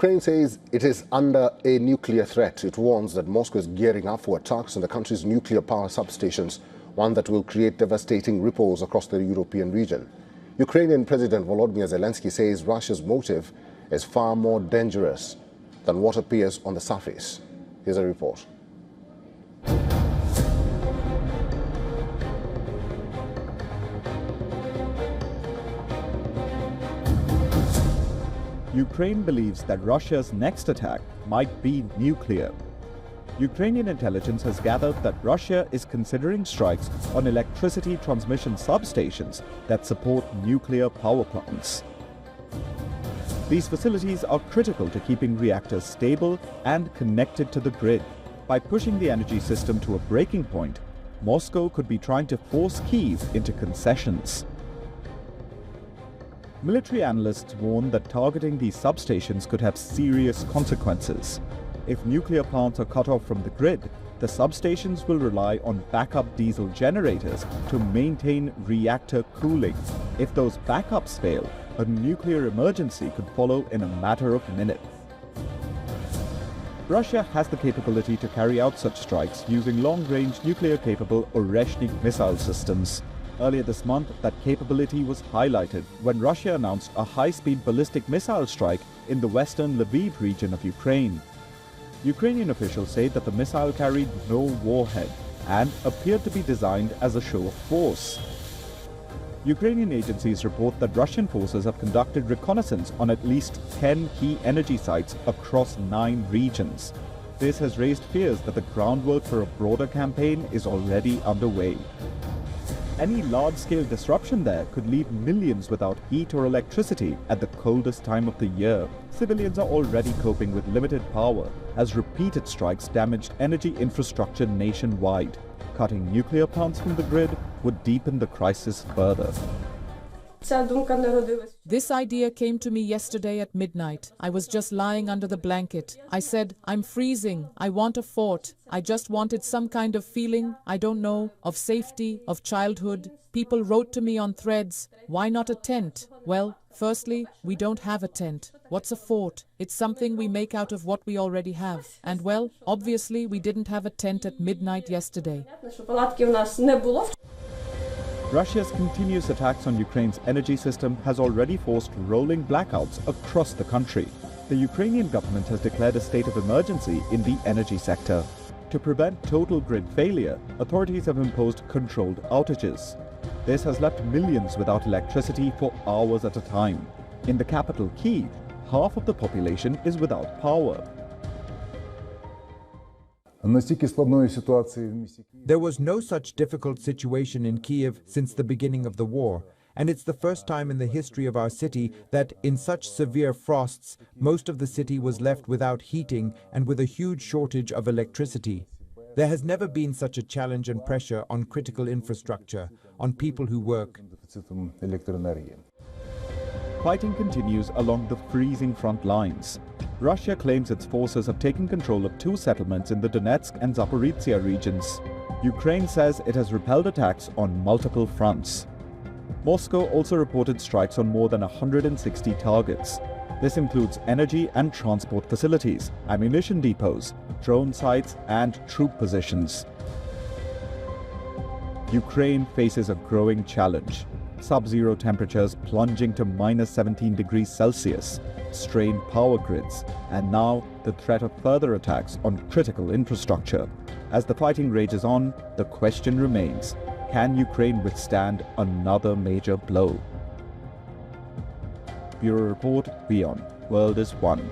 Ukraine says it is under a nuclear threat. It warns that Moscow is gearing up for attacks on the country's nuclear power substations, one that will create devastating ripples across the European region. Ukrainian President Volodymyr Zelensky says Russia's motive is far more dangerous than what appears on the surface. Here's a report. Ukraine believes that Russia's next attack might be nuclear. Ukrainian intelligence has gathered that Russia is considering strikes on electricity transmission substations that support nuclear power plants. These facilities are critical to keeping reactors stable and connected to the grid. By pushing the energy system to a breaking point, Moscow could be trying to force Kyiv into concessions. Military analysts warn that targeting these substations could have serious consequences. If nuclear plants are cut off from the grid, the substations will rely on backup diesel generators to maintain reactor cooling. If those backups fail, a nuclear emergency could follow in a matter of minutes. Russia has the capability to carry out such strikes using long-range nuclear-capable Oreshnik missile systems. Earlier this month, that capability was highlighted when Russia announced a high-speed ballistic missile strike in the western Lviv region of Ukraine. Ukrainian officials say that the missile carried no warhead and appeared to be designed as a show of force. Ukrainian agencies report that Russian forces have conducted reconnaissance on at least 10 key energy sites across 9 regions. This has raised fears that the groundwork for a broader campaign is already underway. Any large-scale disruption there could leave millions without heat or electricity at the coldest time of the year. Civilians are already coping with limited power as repeated strikes damaged energy infrastructure nationwide. Cutting nuclear plants from the grid would deepen the crisis further. This idea came to me yesterday at midnight. I was just lying under the blanket. I said, I'm freezing. I want a fort. I just wanted some kind of feeling, I don't know, of safety, of childhood. People wrote to me on threads, why not a tent? Well, firstly, we don't have a tent. What's a fort? It's something we make out of what we already have. And well, obviously we didn't have a tent at midnight yesterday. Russia's continuous attacks on Ukraine's energy system has already forced rolling blackouts across the country. The Ukrainian government has declared a state of emergency in the energy sector. To prevent total grid failure, authorities have imposed controlled outages. This has left millions without electricity for hours at a time. In the capital, Kyiv, half of the population is without power. There was no such difficult situation in Kyiv since the beginning of the war, and it's the first time in the history of our city that in such severe frosts, most of the city was left without heating and with a huge shortage of electricity. There has never been such a challenge and pressure on critical infrastructure, on people who work. Fighting continues along the freezing front lines. Russia claims its forces have taken control of 2 settlements in the Donetsk and Zaporizhzhia regions. Ukraine says it has repelled attacks on multiple fronts. Moscow also reported strikes on more than 160 targets. This includes energy and transport facilities, ammunition depots, drone sites, and troop positions. Ukraine faces a growing challenge. Sub-zero temperatures plunging to minus 17 degrees Celsius, strained power grids, and now the threat of further attacks on critical infrastructure. As the fighting rages on, the question remains, can Ukraine withstand another major blow? Bureau Report, WION. World is One.